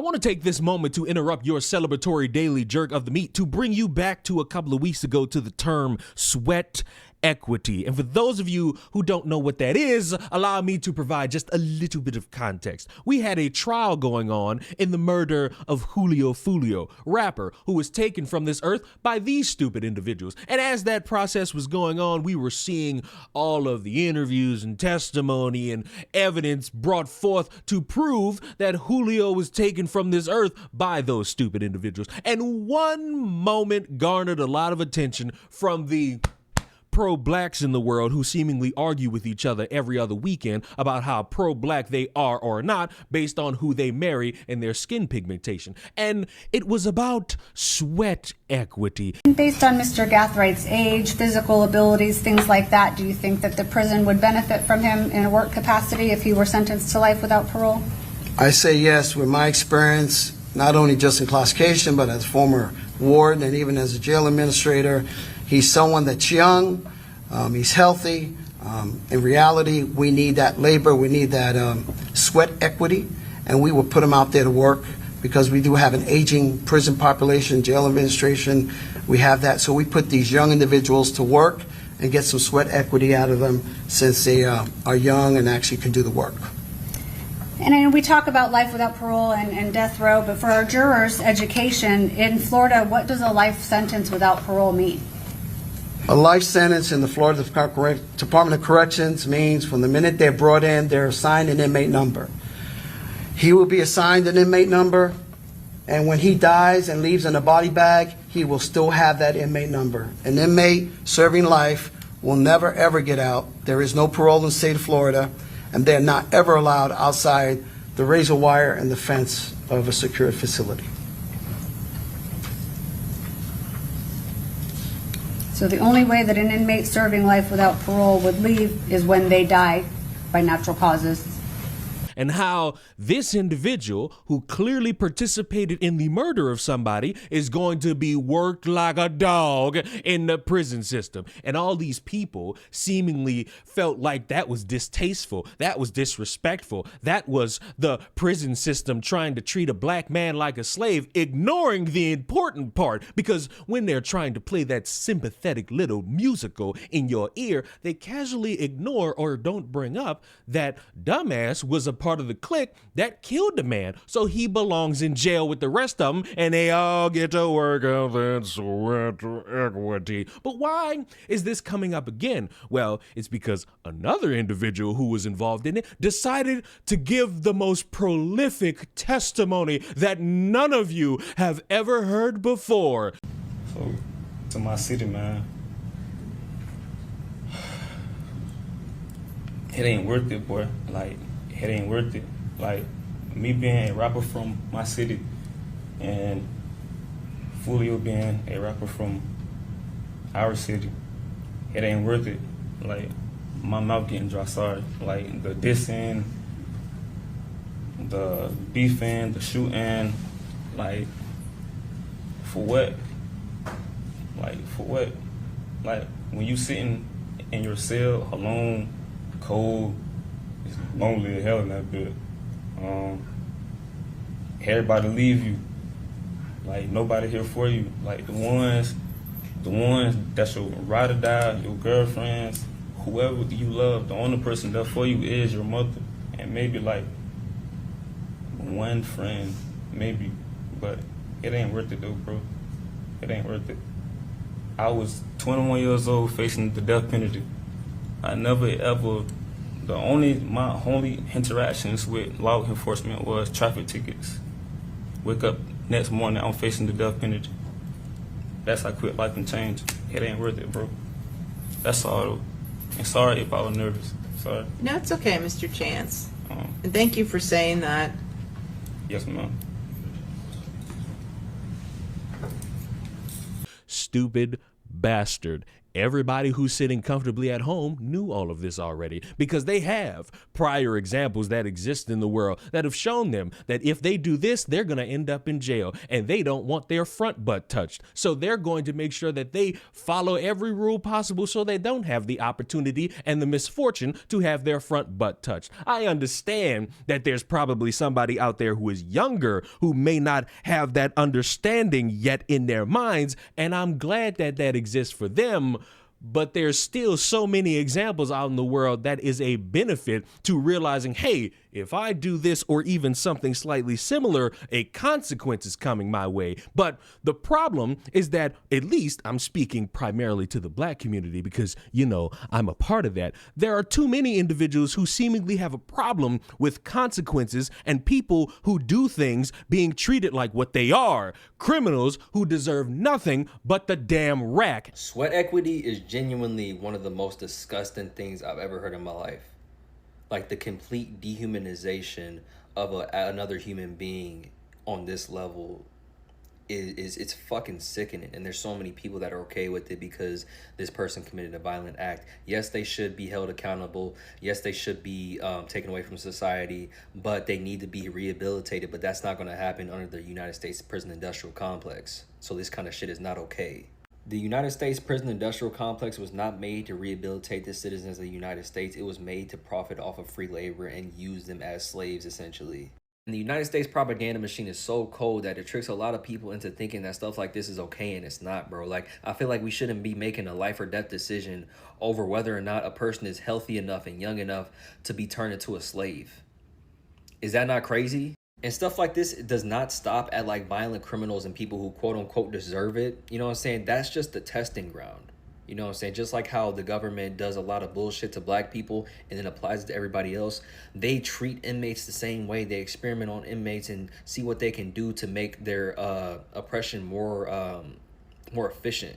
I want to take this moment to interrupt your celebratory daily jerk of the meat to bring you back to a couple of weeks ago to the term sweat equity. And for those of you who don't know what that is, allow me to provide just a little bit of context. We had a trial going on in the murder of Julio Fulio, rapper who was taken from this earth by these stupid individuals. And as that process was going on, we were seeing all of the interviews and testimony and evidence brought forth to prove that Julio was taken from this earth by those stupid individuals. And one moment garnered a lot of attention from the pro-blacks in the world who seemingly argue with each other every other weekend about how pro-black they are or not based on who they marry and their skin pigmentation. And it was about sweat equity. Based on Mr. Gathwright's age, physical abilities, things like that, do you think that the prison would benefit from him in a work capacity if he were sentenced to life without parole? I say yes. With my experience, not only just in classification, but as former warden and even as a jail administrator, he's someone that's young, he's healthy. In reality, we need that labor, we need that sweat equity, and we will put him out there to work because we do have an aging prison population, jail administration, we have that. So we put these young individuals to work and get some sweat equity out of them since they are young and actually can do the work. And I know we talk about life without parole and death row, but for our jurors' education, in Florida, what does a life sentence without parole mean? A life sentence in the Florida Department of Corrections means from the minute they're brought in, they're assigned an inmate number. He will be assigned an inmate number, and when he dies and leaves in a body bag, he will still have that inmate number. An inmate serving life will never, ever get out. There is no parole in the state of Florida, and they're not ever allowed outside the razor wire and the fence of a secure facility. So the only way that an inmate serving life without parole would leave is when they die by natural causes. And how this individual who clearly participated in the murder of somebody is going to be worked like a dog in the prison system. And all these people seemingly felt like that was distasteful, that was disrespectful, that was the prison system trying to treat a black man like a slave, ignoring the important part, because when they're trying to play that sympathetic little musical in your ear, they casually ignore or don't bring up that dumbass was a part of the clique that killed the man, so he belongs in jail with the rest of them, and they all get to work out that sweat equity. But why is this coming up again? Well, it's because another individual who was involved in it decided to give the most prolific testimony that none of you have ever heard before. So, to my city, man, it ain't worth it, boy. Like, it ain't worth it. Like, me being a rapper from my city and Fulio being a rapper from our city, it ain't worth it. Like, my mouth getting dry, sorry. Like, the dissing, the beefing, the shooting, like, for what? Like, for what? Like, when you sitting in your cell alone, cold, it's lonely as hell in that bit. Everybody leave you. Like, nobody here for you. Like, the ones that's your ride or die, your girlfriends, whoever you love, the only person there for you is your mother. And maybe like one friend, maybe. But it ain't worth it though, bro. It ain't worth it. I was 21 years old facing the death penalty. I never ever, my only interactions with law enforcement was traffic tickets. Wake up next morning, I'm facing the death penalty. That's how quick life can change. It ain't worth it, bro. That's all though. And sorry if I was nervous. Sorry. No, it's okay, Mr. Chance. And thank you for saying that. Yes, ma'am. Stupid bastard. Everybody who's sitting comfortably at home knew all of this already because they have prior examples that exist in the world that have shown them that if they do this, they're going to end up in jail and they don't want their front butt touched. So they're going to make sure that they follow every rule possible so they don't have the opportunity and the misfortune to have their front butt touched. I understand that there's probably somebody out there who is younger who may not have that understanding yet in their minds, and I'm glad that that exists for them. But there's still so many examples out in the world that is a benefit to realizing, hey, if I do this or even something slightly similar, a consequence is coming my way. But the problem is that, at least I'm speaking primarily to the black community because, you know, I'm a part of that. There are too many individuals who seemingly have a problem with consequences and people who do things being treated like what they are, criminals who deserve nothing but the damn rack. Sweat equity is genuinely one of the most disgusting things I've ever heard in my life. Like the complete dehumanization of another human being on this level it's fucking sickening. And there's so many people that are okay with it because this person committed a violent act. Yes, they should be held accountable. Yes, they should be taken away from society, but they need to be rehabilitated. But that's not going to happen under the United States prison industrial complex. So this kind of shit is not okay. The United States prison industrial complex was not made to rehabilitate the citizens of the United States. It was made to profit off of free labor and use them as slaves, essentially. And the United States propaganda machine is so cold that it tricks a lot of people into thinking that stuff like this is okay, and it's not, bro. Like, I feel like we shouldn't be making a life or death decision over whether or not a person is healthy enough and young enough to be turned into a slave. Is that not crazy? And stuff like this does not stop at like violent criminals and people who quote unquote deserve it. You know what I'm saying? That's just the testing ground. You know what I'm saying? Just like how the government does a lot of bullshit to black people and then applies it to everybody else, they treat inmates the same way. They experiment on inmates and see what they can do to make their oppression more efficient.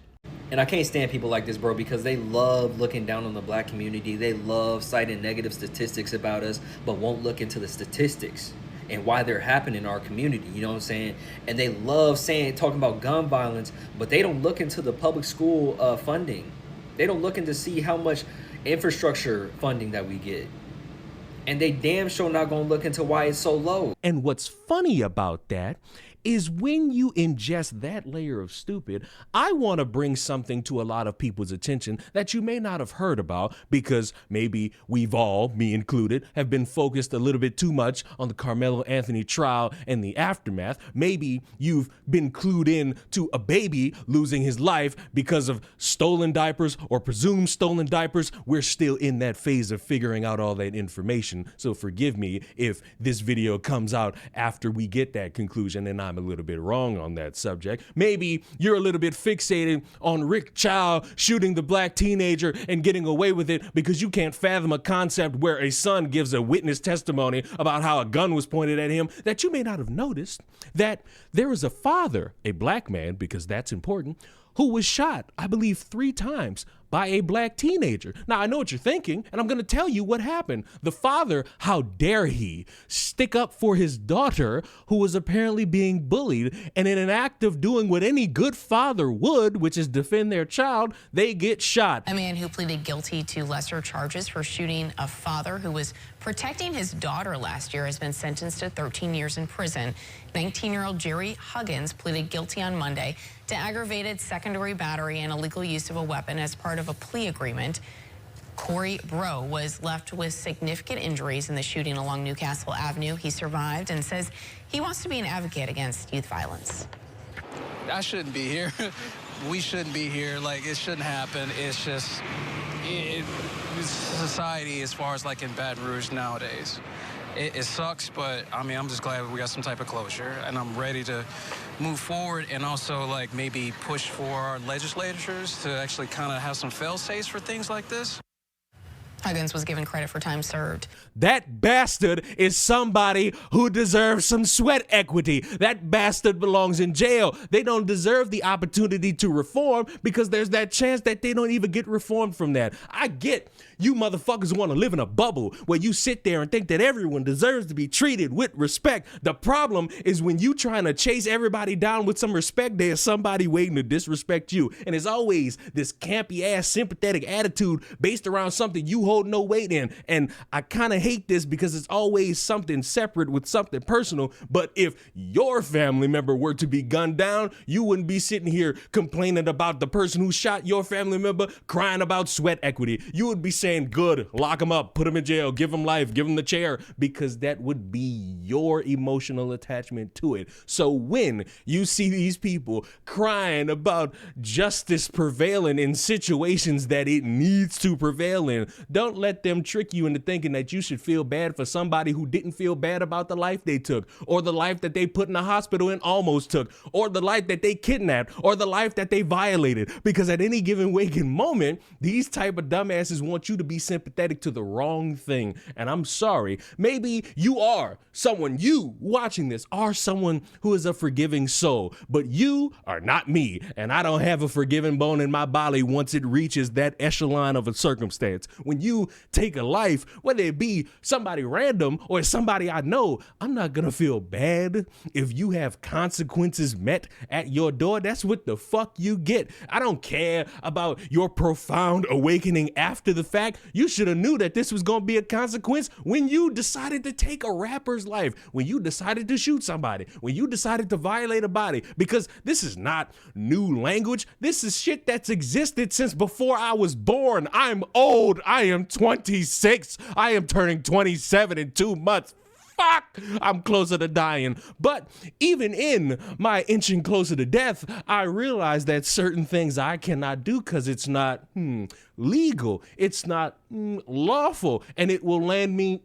And I can't stand people like this, bro, because they love looking down on the black community. They love citing negative statistics about us, but won't look into the statistics and why they're happening in our community, you know what I'm saying? And they love talking about gun violence, but they don't look into the public school funding. They don't look into see how much infrastructure funding that we get. And they damn sure not gonna look into why it's so low. And what's funny about that is when you ingest that layer of stupid, I want to bring something to a lot of people's attention that you may not have heard about because maybe we've all, me included, have been focused a little bit too much on the Carmelo Anthony trial and the aftermath. Maybe you've been clued in to a baby losing his life because of stolen diapers or presumed stolen diapers. We're still in that phase of figuring out all that information. So forgive me if this video comes out after we get that conclusion and I'm a little bit wrong on that subject. Maybe you're a little bit fixated on Rick Chow shooting the black teenager and getting away with it because you can't fathom a concept where a son gives a witness testimony about how a gun was pointed at him, that you may not have noticed that there is a father, a black man, because that's important, who was shot, I believe, 3 times by a black teenager. Now, I know what you're thinking, and I'm going to tell you what happened. The father, how dare he stick up for his daughter who was apparently being bullied, and in an act of doing what any good father would, which is defend their child, they get shot. A man who pleaded guilty to lesser charges for shooting a father who was protecting his daughter last year has been sentenced to 13 years in prison. 19-year-old Jerry Huggins pleaded guilty on Monday to aggravated secondary battery and illegal use of a weapon as part of a plea agreement. Corey Bro was left with significant injuries in the shooting along Newcastle Avenue. He survived and says he wants to be an advocate against youth violence. I shouldn't be here. We shouldn't be here. Like, it shouldn't happen. It's just society as far as like in Baton Rouge nowadays. It sucks, but I mean, I'm just glad we got some type of closure, and I'm ready to move forward and also like maybe push for our legislators to actually kind of have some fail-safes for things like this. Huggins was given credit for time served. That bastard is somebody who deserves some sweat equity. That bastard belongs in jail. They don't deserve the opportunity to reform because there's that chance that they don't even get reformed from that. I get You motherfuckers want to live in a bubble where you sit there and think that everyone deserves to be treated with respect. The problem is when you trying to chase everybody down with some respect, there's somebody waiting to disrespect you. And it's always this campy ass sympathetic attitude based around something you hold no weight in. And I kind of hate this because it's always something separate with something personal. But if your family member were to be gunned down, you wouldn't be sitting here complaining about the person who shot your family member, crying about sweat equity. You would be saying, good, lock him up, put him in jail, give him life, give him the chair, because that would be your emotional attachment to it. So when you see these people crying about justice prevailing in situations that it needs to prevail in, don't let them trick you into thinking that you should feel bad for somebody who didn't feel bad about the life they took, or the life that they put in the hospital and almost took, or the life that they kidnapped, or the life that they violated. Because at any given waking moment, these type of dumbasses want you to be sympathetic to the wrong thing. And I'm sorry, maybe you watching this are someone who is a forgiving soul, but you are not me, and I don't have a forgiving bone in my body once it reaches that echelon of a circumstance. When you take a life, whether it be somebody random or somebody I know, I'm not gonna feel bad if you have consequences met at your door. That's what the fuck you get. I don't care about your profound awakening after the fact. You should have knew that this was gonna be a consequence when you decided to take a rapper's life, when you decided to shoot somebody, when you decided to violate a body, because this is not new language. This is shit that's existed since before I was born. I'm old. I am 26. I am turning 27 in 2 months. Fuck, I'm closer to dying. But even in my inching closer to death, I realize that certain things I cannot do because it's not legal. It's not lawful, and it will land me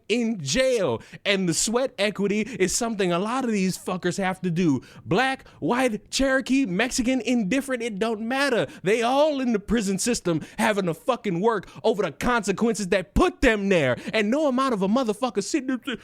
in jail. And the sweat equity is something a lot of these fuckers have to do. Black, white, Cherokee, Mexican, indifferent, it don't matter. They all in the prison system having to fucking work over the consequences that put them there. And no amount of a motherfucker sitting there saying,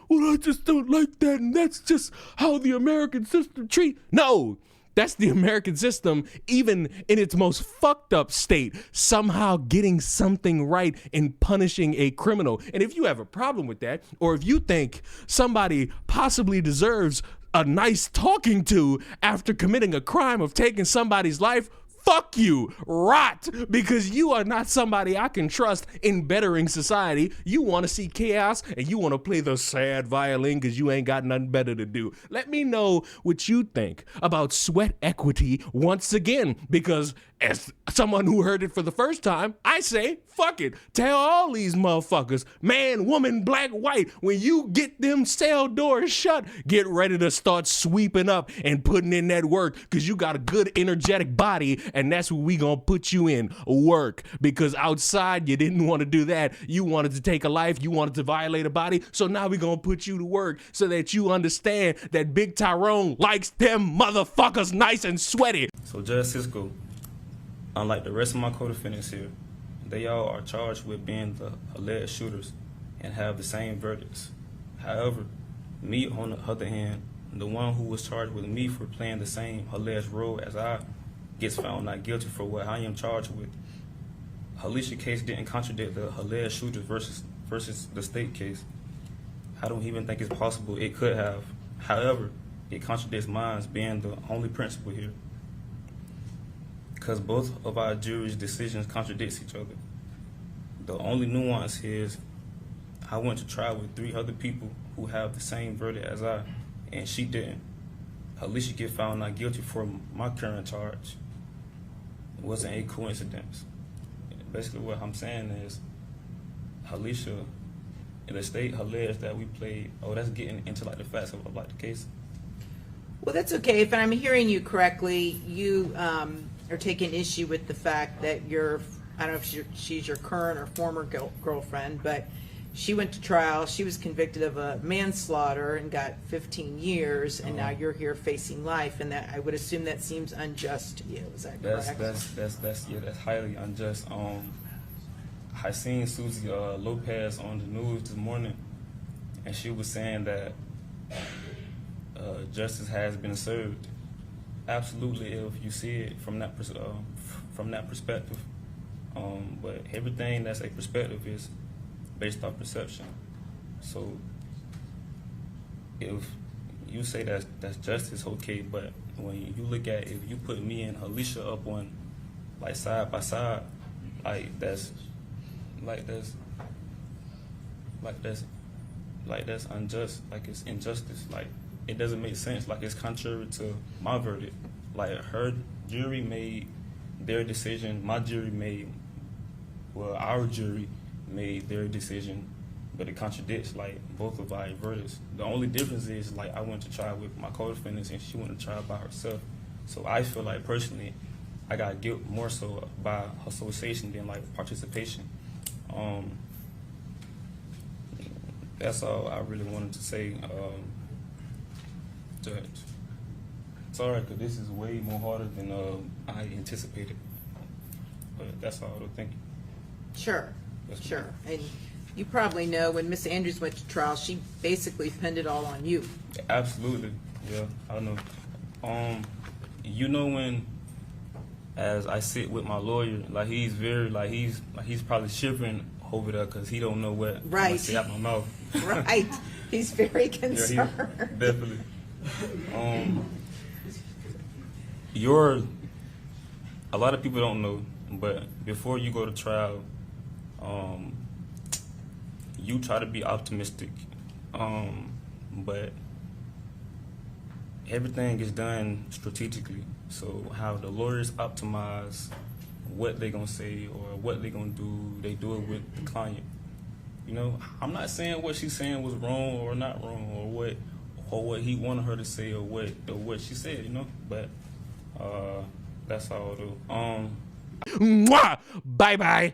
well, I just don't like that, and that's just how the American system treat. No, that's the American system, even in its most fucked up state, somehow getting something right in punishing a criminal. And if you have a problem with that, or if you think somebody possibly deserves a nice talking to after committing a crime of taking somebody's life, fuck you, rot, because you are not somebody I can trust in bettering society. You want to see chaos and you want to play the sad violin because you ain't got nothing better to do. Let me know what you think about sweat equity once again, because as someone who heard it for the first time, I say, fuck it. Tell all these motherfuckers, man, woman, black, white, when you get them cell doors shut, get ready to start sweeping up and putting in that work, because you got a good energetic body, and that's what we gonna put you in, work. Because outside, you didn't want to do that. You wanted to take a life. You wanted to violate a body. So now we gonna put you to work so that you understand that Big Tyrone likes them motherfuckers nice and sweaty. So Judge Cisco, unlike the rest of my co-defendants here, they all are charged with being the alleged shooters and have the same verdicts. However, me, on the other hand, the one who was charged with me for playing the same alleged role as I, gets found not guilty for what I am charged with. Alicia's case didn't contradict the alleged shooters versus the state case. I don't even think it's possible it could have. However, it contradicts mine being the only principal here, because both of our jury's decisions contradict each other. The only nuance is I went to trial with 3 other people who have the same verdict as I, and she didn't. Alicia get found not guilty for my current charge. It wasn't a coincidence. Basically what I'm saying is Alicia and the state alleged that we played, that's getting into like the facts of like the case. Well, that's okay. If I'm hearing you correctly, you are taking issue with the fact that I don't know if she's your current or former girlfriend, but she went to trial. She was convicted of a manslaughter and got 15 years, and now you're here facing life, and that I would assume that seems unjust to you. Is that correct? That's highly unjust. I seen Susie Lopez on the news this morning, and she was saying that justice has been served. Absolutely, if you see it from that perspective. But everything that's a perspective is based off perception. So if you say that's justice, okay, but when you look at, if you put me and Alicia up on like side by side, that's unjust. Like, it's injustice. Like, it doesn't make sense. Like, it's contrary to my verdict. Like, her jury made their decision. My jury made, well, our jury made their decision, but it contradicts, like, both of our verdicts. The only difference is, like, I went to trial with my co-defendants and she went to trial by herself. So I feel like, personally, I got guilt more so by association than, like, participation. That's all I really wanted to say, Judge. Sorry, because this is way more harder than I anticipated. But that's all, though. Thank you. Sure, Yes, ma'am. sure. And you probably know when Miss Andrews went to trial, she basically pinned it all on you. Absolutely, yeah, I know. You know, when, as I sit with my lawyer, like, he's very, like, he's probably shivering over there because he don't know what I'm gonna Right. say out my mouth. Right. He's very Yeah, concerned. definitely. A lot of people don't know, but before you go to trial, you try to be optimistic, but everything is done strategically. So how the lawyers optimize what they're gonna say or what they're gonna do, they do it with the client. You know, I'm not saying what she's saying was wrong or not wrong, or what he wanted her to say, or what she said. You know, but that's all. Though. Mwah! Bye bye.